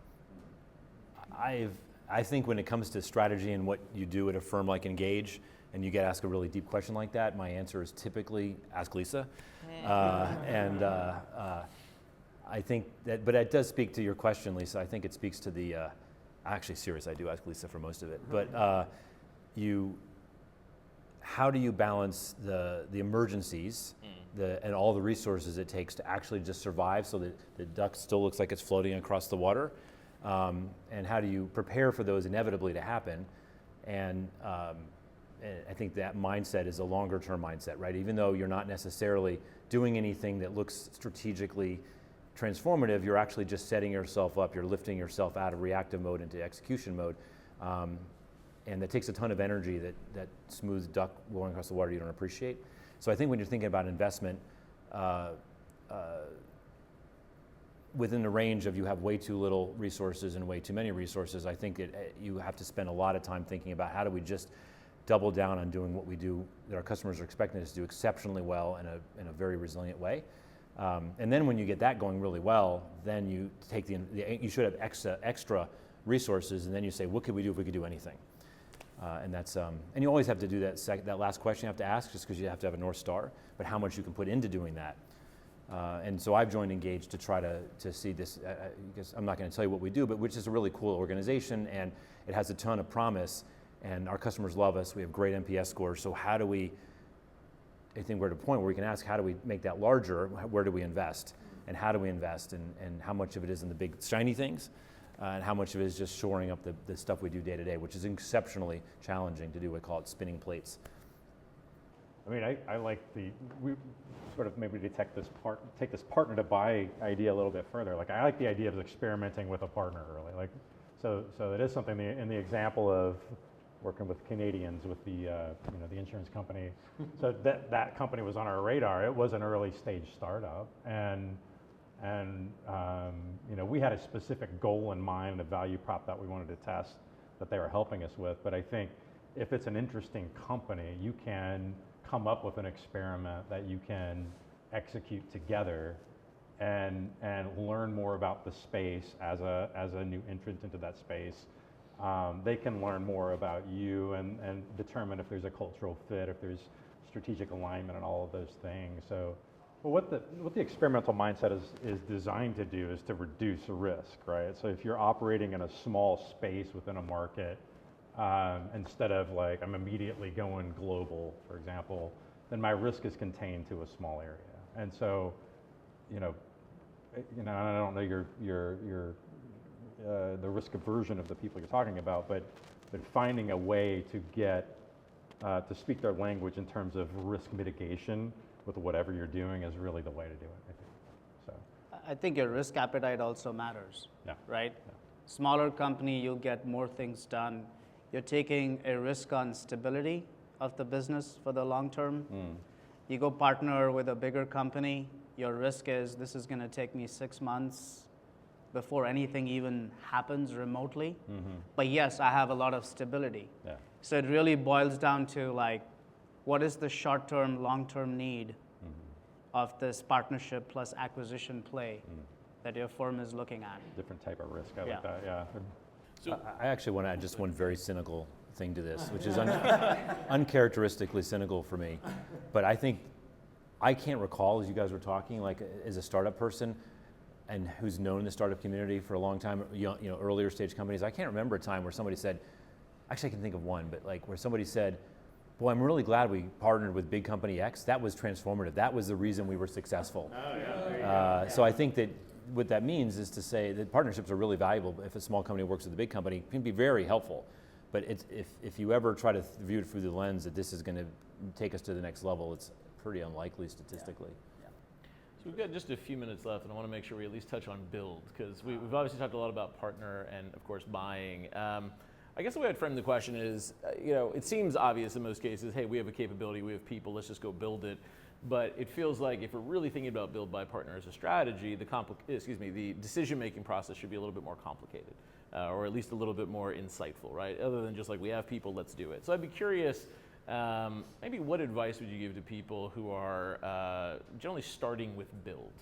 I think when it comes to strategy and what you do at a firm like Engage, and you get asked a really deep question like that, my answer is typically ask Lisa. I think that, but it does speak to your question, Lisa. I think it speaks to the, actually serious, I do ask Lisa for most of it, but how do you balance the emergencies and all the resources it takes to actually just survive so that the duck still looks like it's floating across the water? And how do you prepare for those inevitably to happen? And I think that mindset is a longer term mindset, right? Even though you're not necessarily doing anything that looks strategically transformative, you're actually just setting yourself up, you're lifting yourself out of reactive mode into execution mode. And that takes a ton of energy that smooth duck going across the water you don't appreciate. So I think when you're thinking about investment, within the range of you have way too little resources and way too many resources, I think you have to spend a lot of time thinking about how do we just double down on doing what we do that our customers are expecting us to do exceptionally well in a very resilient way. And then when you get that going really well, then you take you should have extra resources, and then you say, what could we do if we could do anything? And that's and you always have to do that last question you have to ask, just because you have to have a North Star, but how much you can put into doing that. And so I've joined Engage to try to see this, because I'm not going to tell you what we do, but which is a really cool organization, and it has a ton of promise, and our customers love us. We have great NPS scores. So how do we, I think we're at a point where we can ask, how do we make that larger? Where do we invest? and how do we invest, and how much of it is in the big shiny things, and how much of it is just shoring up the stuff we do day to day, which is exceptionally challenging to do. We call it spinning plates. I mean, I like we sort of maybe take this partner to buy idea a little bit further. Like, I like the idea of experimenting with a partner early. Like, so it is something in the example of working with Canadians with the the insurance company. So that company was on our radar. It was an early stage startup, and we had a specific goal in mind, a value prop that we wanted to test that they were helping us with. But I think if it's an interesting company, you can come up with an experiment that you can execute together and learn more about the space as a new entrant into that space. They can learn more about you and determine if there's a cultural fit, if there's strategic alignment, and all of those things. So, but what the experimental mindset is designed to do is to reduce risk, right? So if you're operating in a small space within a market, instead of like I'm immediately going global, for example, then my risk is contained to a small area. And so, I don't know the risk aversion of the people you're talking about, but finding a way to get to speak their language in terms of risk mitigation with whatever you're doing is really the way to do it, I think. So I think your risk appetite also matters, yeah. right? Yeah. Smaller company, you'll get more things done. You're taking a risk on stability of the business for the long term. You go partner with a bigger company, your risk is this is going to take me 6 months before anything even happens remotely. But yes, I have a lot of stability. Yeah. So it really boils down to like, what is the short-term, long-term need of this partnership plus acquisition play that your firm is looking at? Different type of risk. I Yeah. like that. Yeah. So I actually want to add just one very cynical thing to this, which is uncharacteristically cynical for me. But I think I can't recall, as you guys were talking, like as a startup person and who's known in the startup community for a long time, earlier stage companies, I can't remember a time where somebody said, actually I can think of one, but like where somebody said, boy, I'm really glad we partnered with big company X. That was transformative. That was the reason we were successful. So I think that what that means is to say that partnerships are really valuable. If a small company works with a big company, it can be very helpful. But if you ever try to view it through the lens that this is going to take us to the next level, it's pretty unlikely statistically. Yeah. So we've got just a few minutes left, and I want to make sure we at least touch on build, because we've obviously talked a lot about partner and, of course, buying. I guess the way I'd frame the question is, it seems obvious in most cases, hey, we have a capability, we have people, let's just go build it. But it feels like if we're really thinking about build, buy, partner as a strategy, the decision-making process should be a little bit more complicated, or at least a little bit more insightful, right? Other than just like, we have people, let's do it. So I'd be curious, maybe what advice would you give to people who are generally starting with build?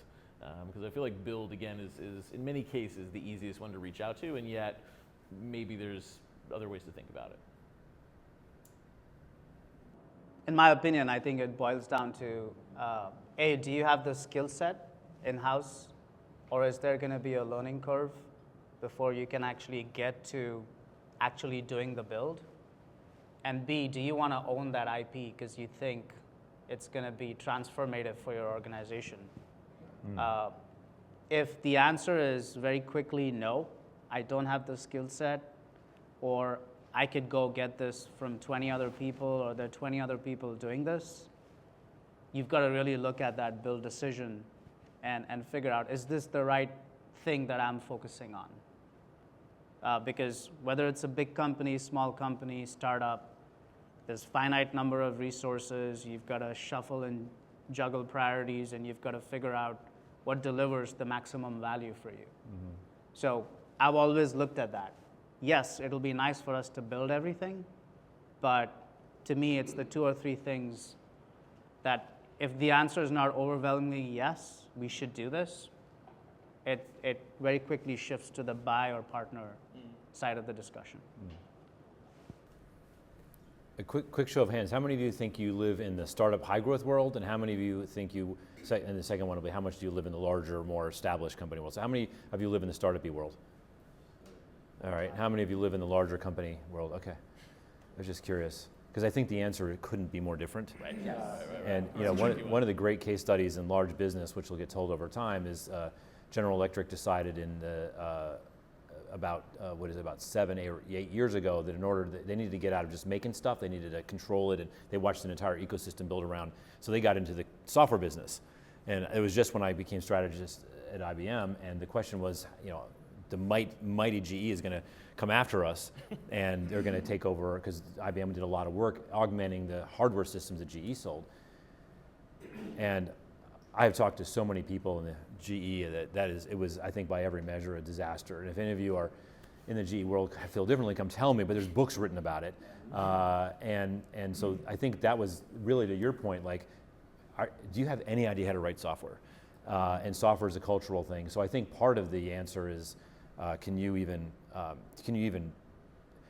Because I feel like build, again, is in many cases the easiest one to reach out to, and yet maybe there's other ways to think about it. In my opinion, I think it boils down to, A, do you have the skill set in-house, or is there going to be a learning curve before you can actually get to actually doing the build? And B, do you want to own that IP because you think it's going to be transformative for your organization? If the answer is very quickly no, I don't have the skill set, or I could go get this from 20 other people, or there are 20 other people doing this, you've got to really look at that build decision and figure out, is this the right thing that I'm focusing on? Because whether it's a big company, small company, startup, there's finite number of resources, you've got to shuffle and juggle priorities, and you've got to figure out what delivers the maximum value for you. So I've always looked at that. Yes, it'll be nice for us to build everything, but to me, it's the 2 or 3 things that if the answer is not overwhelmingly yes, we should do this, it very quickly shifts to the buy or partner side of the discussion. A quick show of hands. How many of you think you live in the startup high growth world, and how many of you think and the second one will be, how much do you live in the larger, more established company world? So how many of you live in the startup-y world? All right, how many of you live in the larger company world? Okay, I was just curious. Because I think the answer couldn't be more different. Right. And you know, one of the great case studies in large business, which will get told over time, is General Electric decided in the about 7, 8 years ago that in order they needed to get out of just making stuff, they needed to control it, and they watched an entire ecosystem build around. So they got into the software business, and it was just when I became strategist at IBM, and the question was, you know, the mighty GE is going to come after us, and they're going to take over, because IBM did a lot of work augmenting the hardware systems that GE sold. And I've talked to so many people in the GE it was, I think, by every measure, a disaster. And if any of you are in the GE world feel differently, come tell me, but there's books written about it. And so I think that was really, to your point, like, do you have any idea how to write software? And software is a cultural thing. So I think part of the answer is,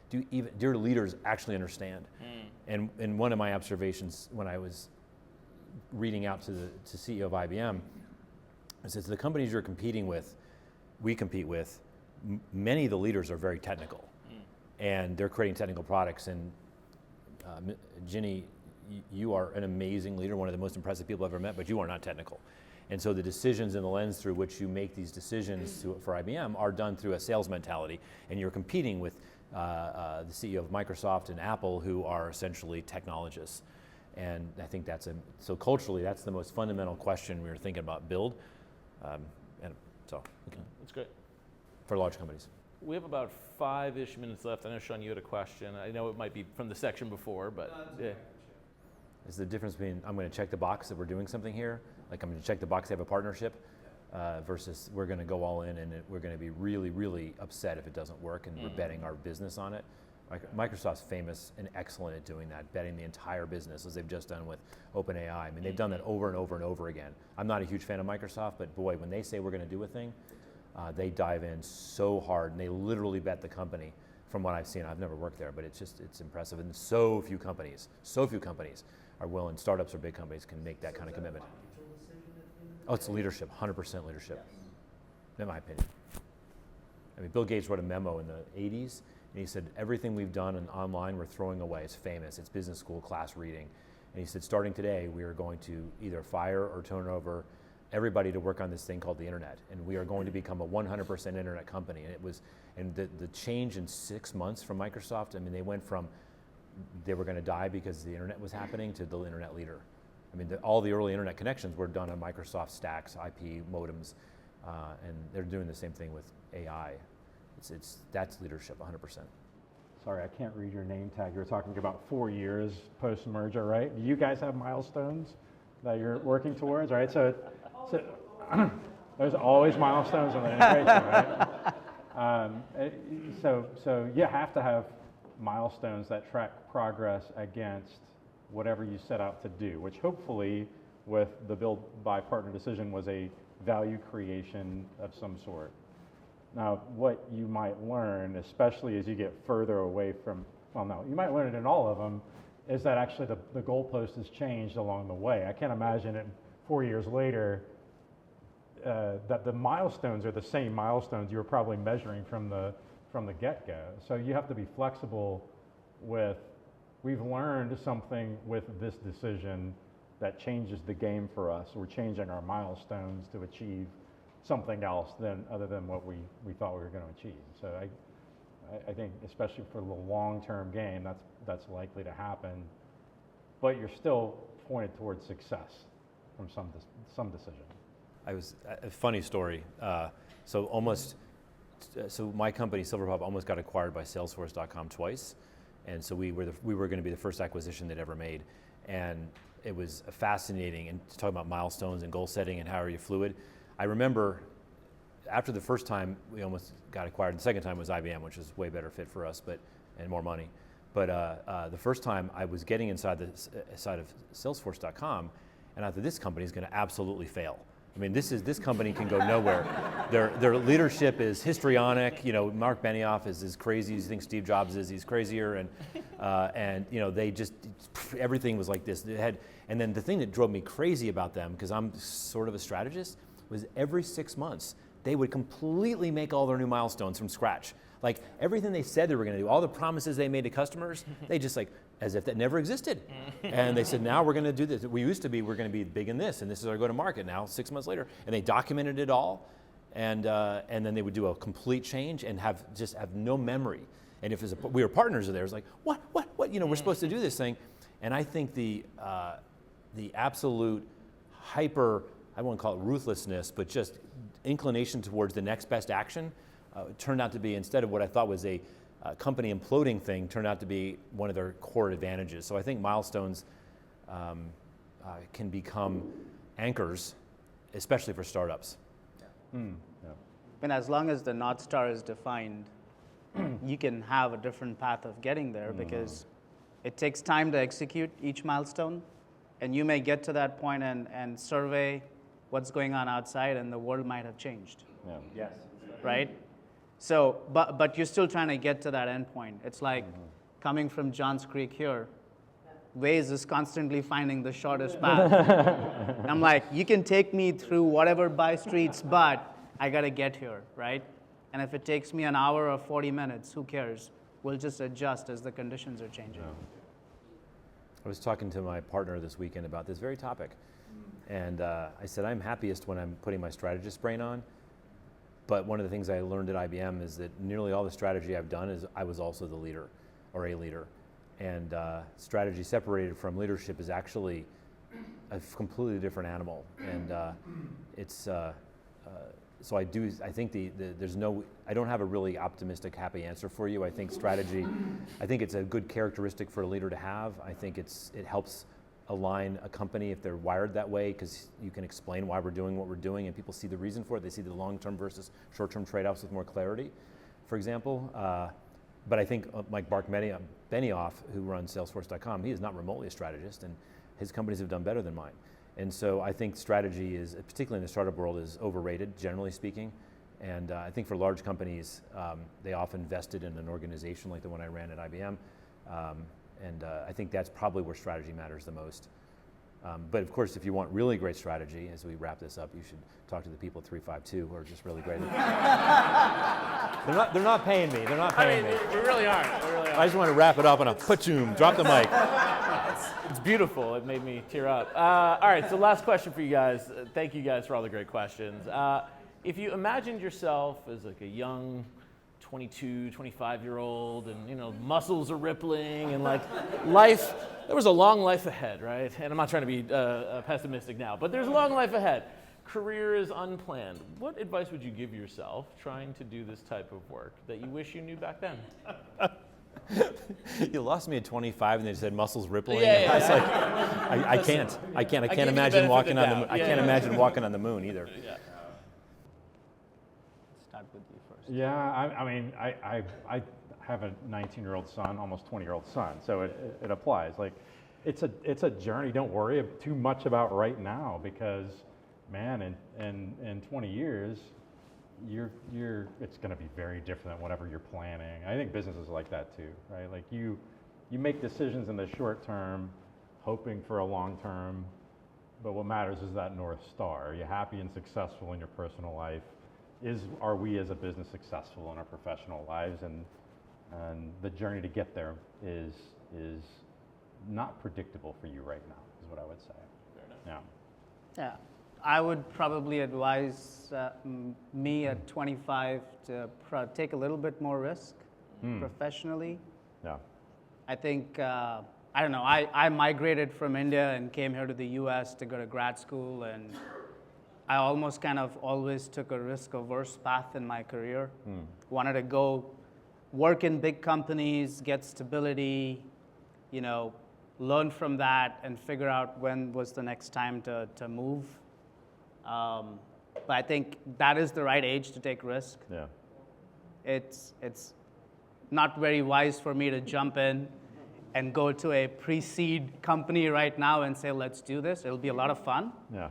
do your leaders actually understand? And one of my observations when I was reading out to CEO of IBM is that the companies you're competing with, we compete with, many of the leaders are very technical, and they're creating technical products. And Ginny, you are an amazing leader, one of the most impressive people I've ever met, but you are not technical. And so the decisions and the lens through which you make these decisions for IBM are done through a sales mentality, and you're competing with the CEO of Microsoft and Apple, who are essentially technologists. And I think so culturally, that's the most fundamental question we were thinking about build. And so, okay. That's great. For large companies. We have about 5-ish minutes left. I know, Sean, you had a question. I know it might be from the section before, but yeah. Is the difference between I'm going to check the box that we're doing something here, like I'm going to check the box they have a partnership, versus we're going to go all in and we're going to be really, really upset if it doesn't work, and we're betting our business on it. Microsoft's famous and excellent at doing that, betting the entire business, as they've just done with OpenAI. I mean, they've done that over and over and over again. I'm not a huge fan of Microsoft, but boy, when they say we're going to do a thing, they dive in so hard, and they literally bet the company. From what I've seen, I've never worked there, but it's impressive. And so few companies are willing, startups or big companies, can make that kind of commitment. Oh, it's leadership, 100% leadership, in my opinion. I mean, Bill Gates wrote a memo in the 80s, and he said, everything we've done online, we're throwing away. It's famous. It's business school class reading. And he said, starting today, we are going to either fire or turn over everybody to work on this thing called the internet. And we are going to become a 100% internet company. And the change in 6 months from Microsoft, I mean, they went from they were going to die because the internet was happening to the internet leader. I mean, all the early internet connections were done on Microsoft stacks, IP modems, and they're doing the same thing with AI. That's leadership, 100%. Sorry, I can't read your name tag. You're talking about 4 years post-merger, right? Do you guys have milestones that you're working towards, right? So there's always milestones on the integration, right? So you have to have milestones that track progress against whatever you set out to do, which hopefully with the build by partner decision was a value creation of some sort. Now, what you might learn, especially as you get further away from, well, no, you might learn it in all of them, is that actually the goalpost has changed along the way. I can't imagine it 4 years later that the milestones are the same milestones you were probably measuring from the get-go. So you have to be flexible with, we've learned something with this decision that changes the game for us. We're changing our milestones to achieve something else other than what we thought we were going to achieve. So I think, especially for the long-term gain, that's likely to happen. But you're still pointed towards success from some decision. A funny story. So my company, Silverpop, almost got acquired by Salesforce.com twice. And so we were going to be the first acquisition they'd ever made. And it was fascinating, and talking about milestones and goal setting and how are you fluid. I remember after the first time we almost got acquired, the second time was IBM, which is way better fit for us, and more money. But the first time I was getting inside of Salesforce.com, and I thought this company is going to absolutely fail. I mean, this company can go nowhere. Their leadership is histrionic. You know, Mark Benioff is as crazy as you think Steve Jobs is. He's crazier, and you know, they just, everything was like this. And then the thing that drove me crazy about them, because I'm sort of a strategist, was every 6 months they would completely make all their new milestones from scratch. Like everything they said they were going to do, all the promises they made to customers, they just like, as if that never existed. And they said, now we're going to do this. We're going to be big in this, and this is our go-to-market now, 6 months later. And they documented it all, and then they would do a complete change and have no memory. And if we were partners of theirs, like, what, we're supposed to do this thing. And I think the absolute hyper, I won't call it ruthlessness, but just inclination towards the next best action turned out to be, instead of what I thought was a company imploding thing, turned out to be one of their core advantages. So I think milestones can become anchors, especially for startups. And as long as the North Star is defined, you can have a different path of getting there, because it takes time to execute each milestone, and you may get to that point and survey what's going on outside, and the world might have changed. Yes. Right? So, but you're still trying to get to that end point. It's like coming from Johns Creek here, Waze is constantly finding the shortest path. I'm like, you can take me through whatever by streets, but I gotta get here, right? And if it takes me an hour or 40 minutes, who cares? We'll just adjust as the conditions are changing. I was talking to my partner this weekend about this very topic. And I said, I'm happiest when I'm putting my strategist brain on. But one of the things I learned at IBM is that nearly all the strategy I've done is I was also the leader, or a leader. And strategy separated from leadership is actually a completely different animal. And so I think I don't have a really optimistic, happy answer for you. I think strategy, I think it's a good characteristic for a leader to have. I think it helps align a company if they're wired that way, because you can explain why we're doing what we're doing and people see the reason for it. They see the long-term versus short-term trade-offs with more clarity, for example. But I think like Mark Benioff, who runs Salesforce.com, he is not remotely a strategist, and his companies have done better than mine. And so I think strategy is, particularly in the startup world, is overrated, generally speaking. And I think for large companies, they often invested in an organization like the one I ran at IBM. And I think that's probably where strategy matters the most. But of course, if you want really great strategy, as we wrap this up, you should talk to the people at 352 who are just really great. They're not paying me. They're not paying me. We really aren't. I just want to wrap it up on a pachoom. Drop the mic. It's beautiful. It made me tear up. All right, so last question for you guys. Thank you guys for all the great questions. If you imagined yourself as like a young 22, 25-year-old, and muscles are rippling, and like life, there was a long life ahead, right? And I'm not trying to be pessimistic now, but there's a long life ahead. Career is unplanned. What advice would you give yourself trying to do this type of work that you wish you knew back then? You lost me at 25, and they said muscles rippling. Yeah. It's like I can't imagine walking on the moon. I can't imagine walking on the moon either. Yeah. Start with you first. Yeah, I mean, I have a 19-year-old son, almost 20-year-old son, so it applies. Like, it's a journey. Don't worry too much about right now, because, man, in 20 years, it's going to be very different than whatever you're planning. I think business is like that too, right? Like you make decisions in the short term, hoping for a long term, but what matters is that North Star. Are you happy and successful in your personal life? Are we as a business successful in our professional lives? And the journey to get there is not predictable for you right now, is what I would say. Fair enough. Yeah. I would probably advise me at 25 to take a little bit more risk professionally. Yeah. I think, I don't know, I migrated from India and came here to the US to go to grad school, and I almost kind of always took a risk-averse path in my career. Wanted to go work in big companies, get stability, learn from that, and figure out when was the next time to move. But I think that is the right age to take risk. Yeah. It's not very wise for me to jump in and go to a pre-seed company right now and say, let's do this. It'll be a lot of fun. Yeah.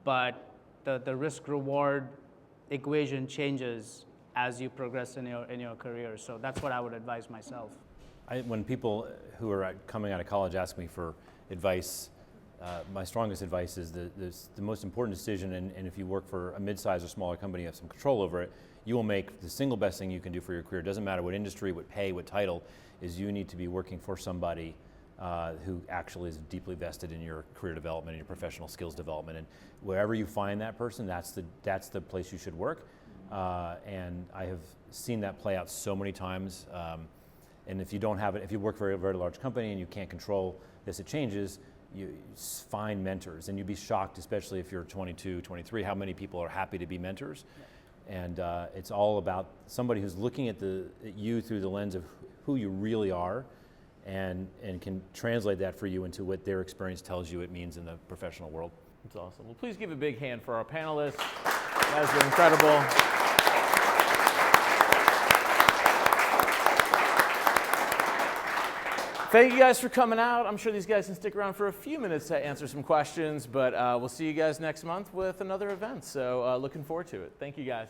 But the risk-reward equation changes as you progress in your career. So that's what I would advise myself. When people who are coming out of college ask me for advice, my strongest advice is the most important decision, and if you work for a mid-sized or smaller company, you have some control over it, you will make the single best thing you can do for your career. It doesn't matter what industry, what pay, what title, is you need to be working for somebody who actually is deeply vested in your career development and your professional skills development. And wherever you find that person, that's the place you should work. And I have seen that play out so many times. And if you don't have it, if you work for a very large company and you can't control this, it changes, you find mentors. And you'd be shocked, especially if you're 22, 23, how many people are happy to be mentors. Yeah. And it's all about somebody who's looking at you through the lens of who you really are, and can translate that for you into what their experience tells you it means in the professional world. That's awesome. Well, please give a big hand for our panelists. That has been incredible. Thank you guys for coming out. I'm sure these guys can stick around for a few minutes to answer some questions, but we'll see you guys next month with another event. So looking forward to it. Thank you guys.